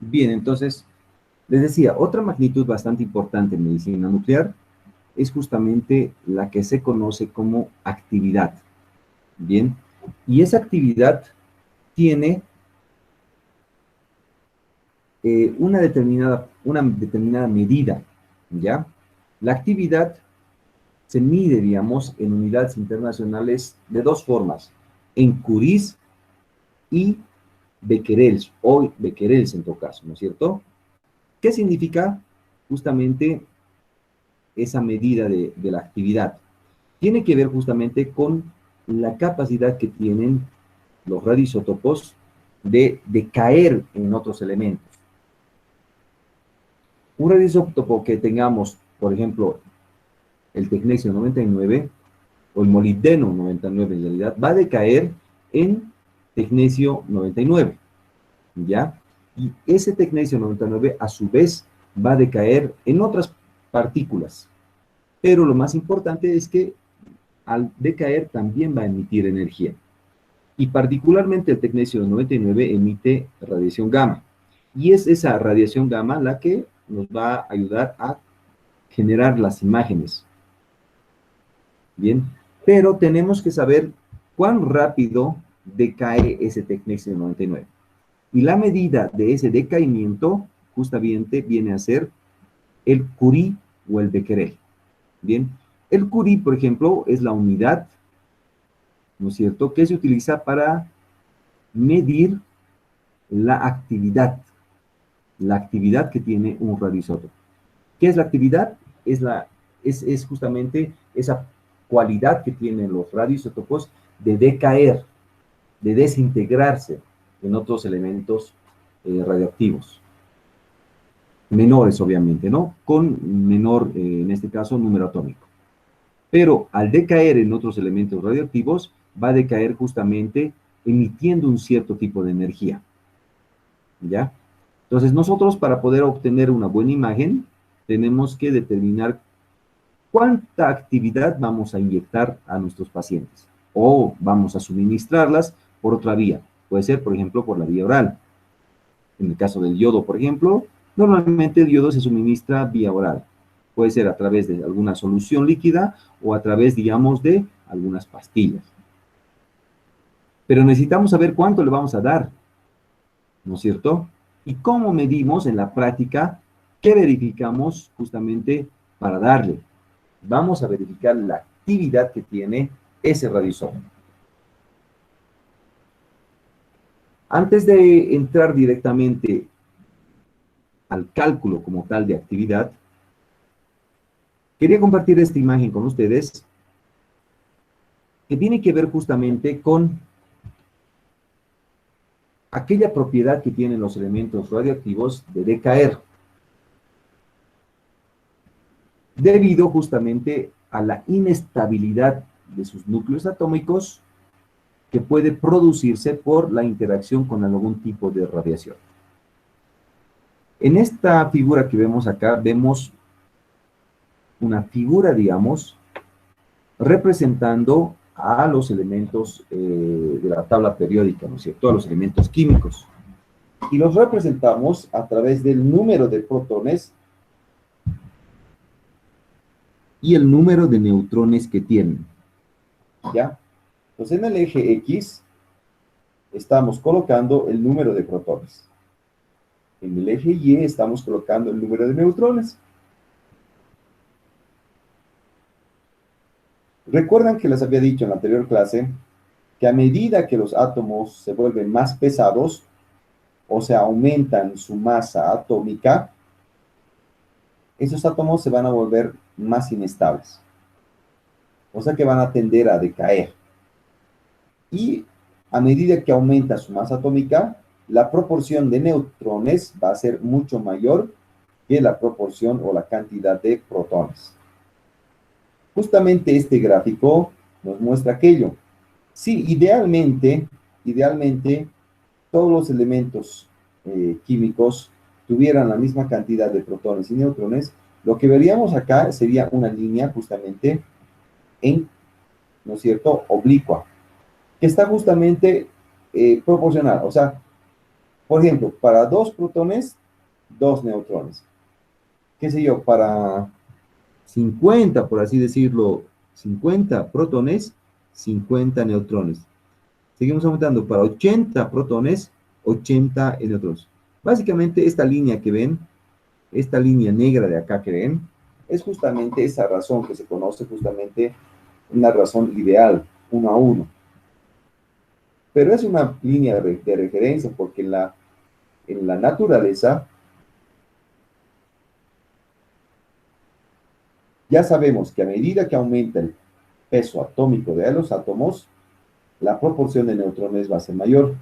Bien, entonces, les decía, otra magnitud bastante importante en medicina nuclear es justamente la que se conoce como actividad. Bien, y esa actividad tiene una determinada medida, ¿ya? La actividad se mide, digamos, en unidades internacionales de dos formas, en Curies y becquerels, o becquerels en todo caso, ¿no es cierto? ¿Qué significa justamente esa medida de la actividad? Tiene que ver justamente con la capacidad que tienen los radioisótopos de caer en otros elementos. Un radioisótopo que tengamos, por ejemplo, el tecnecio 99 o el molibdeno 99 en realidad, va a decaer en tecnecio 99, ¿ya? Y ese tecnecio 99 a su vez va a decaer en otras partículas. Pero lo más importante es que al decaer también va a emitir energía. Y particularmente el tecnecio 99 emite radiación gamma. Y es esa radiación gamma la que nos va a ayudar a generar las imágenes. Bien, pero tenemos que saber cuán rápido decae ese tecnecio 99. Y la medida de ese decaimiento justamente viene a ser el Curie o el becquerel. Bien, el Curie, por ejemplo, es la unidad, ¿no es cierto?, que se utiliza para medir la actividad que tiene un radioisótopo. ¿Qué es la actividad? Es justamente esa cualidad que tienen los radioisótopos de decaer, de desintegrarse en otros elementos radioactivos. Menores, obviamente, ¿no? Con menor, en este caso, número atómico. Pero al decaer en otros elementos radioactivos, va a decaer justamente emitiendo un cierto tipo de energía. ¿Ya? Entonces, nosotros para poder obtener una buena imagen, tenemos que determinar cuánta actividad vamos a inyectar a nuestros pacientes o vamos a suministrarlas por otra vía. Puede ser, por ejemplo, por la vía oral. En el caso del yodo, por ejemplo, normalmente el yodo se suministra vía oral. Puede ser a través de alguna solución líquida o a través, digamos, de algunas pastillas. Pero necesitamos saber cuánto le vamos a dar, ¿no es cierto? Y cómo medimos en la práctica, qué verificamos justamente para darle. Vamos a verificar la actividad que tiene ese radioisótopo. Antes de entrar directamente al cálculo como tal de actividad, quería compartir esta imagen con ustedes que tiene que ver justamente con aquella propiedad que tienen los elementos radioactivos de decaer, debido justamente a la inestabilidad de sus núcleos atómicos que puede producirse por la interacción con algún tipo de radiación. En esta figura que vemos acá, vemos una figura, digamos, representando a los elementos de la tabla periódica, ¿no es cierto?, a los elementos químicos. Y los representamos a través del número de protones y el número de neutrones que tienen, ¿ya? Entonces, en el eje X estamos colocando el número de protones. En el eje Y estamos colocando el número de neutrones. Recuerdan que les había dicho en la anterior clase que a medida que los átomos se vuelven más pesados, o sea, aumentan su masa atómica, esos átomos se van a volver más inestables. O sea que van a tender a decaer. Y a medida que aumenta su masa atómica, la proporción de neutrones va a ser mucho mayor que la proporción o la cantidad de protones. Justamente este gráfico nos muestra aquello. Sí, idealmente, todos los elementos químicos tuvieran la misma cantidad de protones y neutrones, lo que veríamos acá sería una línea justamente ¿no es cierto?, oblicua, que está justamente proporcional. O sea, Por ejemplo, para 2 protones, 2 neutrones. Qué sé yo, para 50, por así decirlo, 50 protones, 50 neutrones. Seguimos aumentando para 80 protones, 80 neutrones. Básicamente esta línea que ven, esta línea negra de acá que ven, es justamente esa razón que se conoce justamente una razón ideal, 1 a 1. Pero es una línea de referencia porque en la naturaleza ya sabemos que a medida que aumenta el peso atómico de los átomos, la proporción de neutrones va a ser mayor.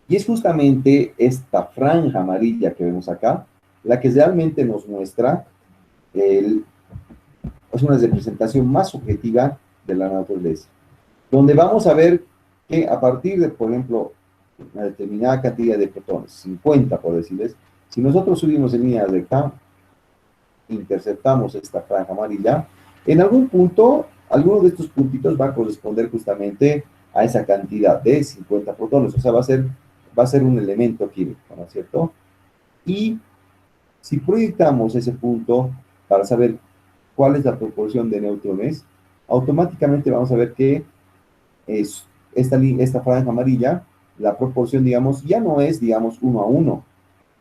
Y es justamente esta franja amarilla que vemos acá, la que realmente nos muestra, es una representación más objetiva de la naturaleza, donde vamos a ver que a partir de, por ejemplo, una determinada cantidad de protones, 50 por decirles, si nosotros subimos en línea recta, interceptamos esta franja amarilla, en algún punto, alguno de estos puntitos va a corresponder justamente a esa cantidad de 50 protones, o sea, va a ser un elemento químico, ¿no es cierto? Y si proyectamos ese punto para saber cuál es la proporción de neutrones, automáticamente vamos a ver que es esta franja amarilla, la proporción, digamos, ya no es, digamos, 1 a 1,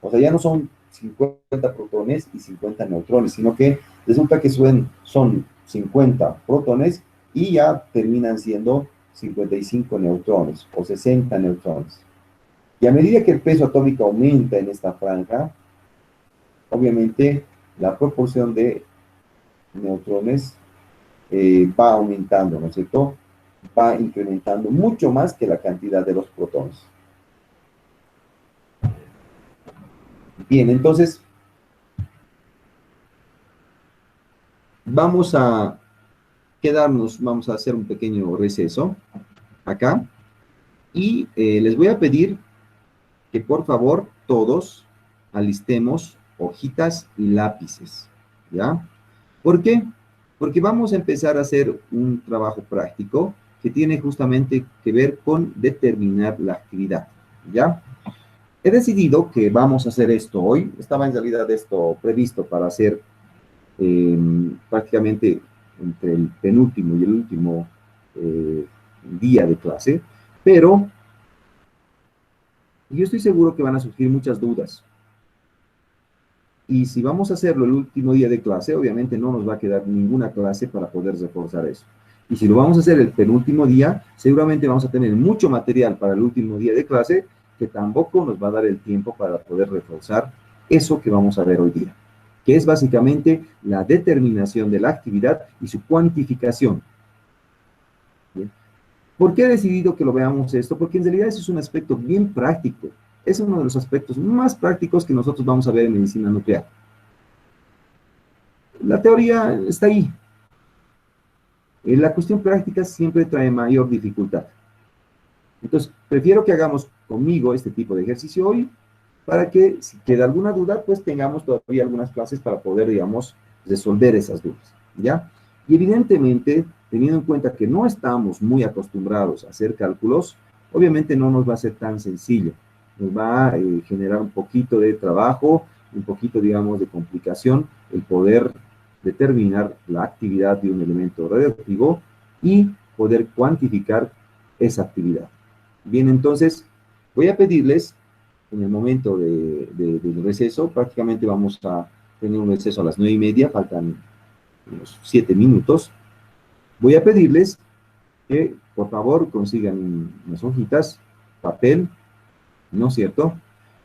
o sea, ya no son 50 protones y 50 neutrones, sino que resulta que son 50 protones y ya terminan siendo 55 neutrones o 60 neutrones. Y a medida que el peso atómico aumenta en esta franja, obviamente la proporción de neutrones va aumentando, ¿no es cierto? Va incrementando mucho más que la cantidad de los protones. Bien, entonces, vamos a vamos a hacer un pequeño receso acá, y les voy a pedir que por favor todos alistemos hojitas y lápices, ¿ya? ¿Por qué? Porque vamos a empezar a hacer un trabajo práctico que tiene justamente que ver con determinar la actividad, ¿ya? He decidido que vamos a hacer esto hoy. Estaba en realidad esto previsto para hacer prácticamente entre el penúltimo y el último día de clase, pero yo estoy seguro que van a surgir muchas dudas. Y si vamos a hacerlo el último día de clase, obviamente no nos va a quedar ninguna clase para poder reforzar eso. Y si lo vamos a hacer el penúltimo día, seguramente vamos a tener mucho material para el último día de clase que tampoco nos va a dar el tiempo para poder reforzar eso que vamos a ver hoy día, que es básicamente la determinación de la actividad y su cuantificación. ¿Bien? ¿Por qué he decidido que lo veamos esto? Porque en realidad eso es un aspecto bien práctico. Es uno de los aspectos más prácticos que nosotros vamos a ver en medicina nuclear. La teoría está ahí. La cuestión práctica siempre trae mayor dificultad. Entonces, prefiero que hagamos conmigo este tipo de ejercicio hoy, para que si queda alguna duda, pues tengamos todavía algunas clases para poder, digamos, resolver esas dudas, ¿ya? Y evidentemente, teniendo en cuenta que no estamos muy acostumbrados a hacer cálculos, obviamente no nos va a ser tan sencillo. Nos va a generar un poquito de trabajo, un poquito, digamos, de complicación, el poder determinar la actividad de un elemento radioactivo y poder cuantificar esa actividad. Bien, entonces, voy a pedirles, en el momento del receso, prácticamente vamos a tener un receso a las 9:30, faltan unos 7 minutos. Voy a pedirles que, por favor, consigan unas hojitas, papel, ¿no es cierto?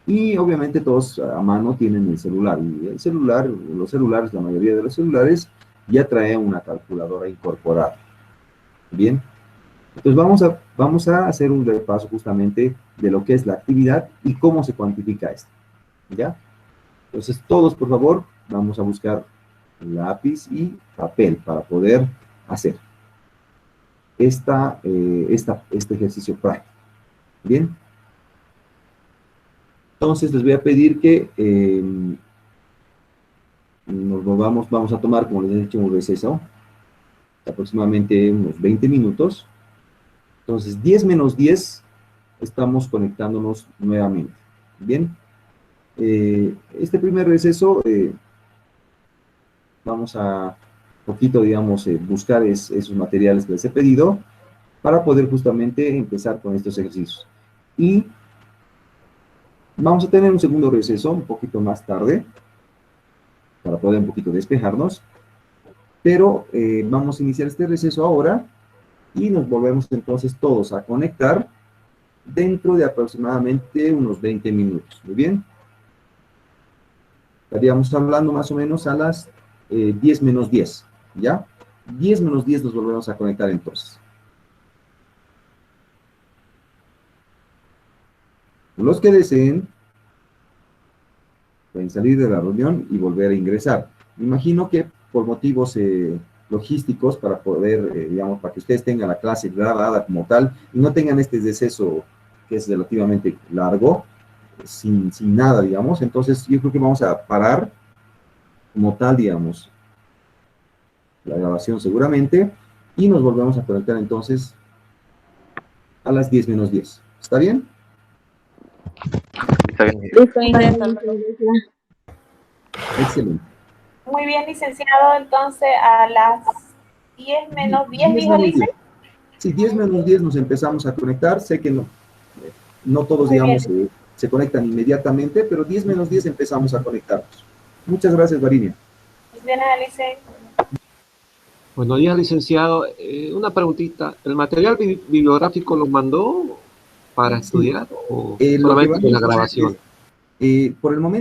Y obviamente todos a mano tienen el celular. Y el celular, los celulares, la mayoría de los celulares, ya trae una calculadora incorporada. Bien. Entonces vamos a hacer un repaso justamente de lo que es la actividad y cómo se cuantifica esto, ¿ya? Entonces todos, por favor, vamos a buscar lápiz y papel para poder hacer este ejercicio práctico, ¿bien? Entonces les voy a pedir que vamos a tomar, como les he dicho, un receso, aproximadamente unos 20 minutos. Entonces, 10 menos 10 estamos conectándonos nuevamente. Bien, este primer receso, vamos a poquito, digamos, buscar esos materiales que les he pedido para poder justamente empezar con estos ejercicios. Y vamos a tener un segundo receso un poquito más tarde para poder un poquito despejarnos, pero vamos a iniciar este receso ahora y nos volvemos entonces todos a conectar dentro de aproximadamente unos 20 minutos. Muy bien. Estaríamos hablando más o menos a las 10 menos 10, ¿ya? 10 menos 10 nos volvemos a conectar entonces. Los que deseen pueden salir de la reunión y volver a ingresar. Me imagino que por motivos logísticos, para poder, digamos, para que ustedes tengan la clase grabada como tal y no tengan este deceso que es relativamente largo, sin nada, digamos. Entonces yo creo que vamos a parar como tal, digamos, la grabación seguramente, y nos volvemos a conectar entonces a las 10 menos 10. ¿Está bien? Está bien. Excelente. Muy bien, licenciado. Entonces, a las 10 menos 10, dijo Lice. Sí, 10 menos 10 nos empezamos a conectar. Sé que no todos, Muy digamos, se conectan inmediatamente, pero 10 menos 10 empezamos a conectarnos. Muchas gracias, Varinia. De nada, Lice. Buenos días, licenciado. Una preguntita. ¿El material bibliográfico lo mandó para estudiar o Lo que solamente vamos la a hacer grabación? por el momento.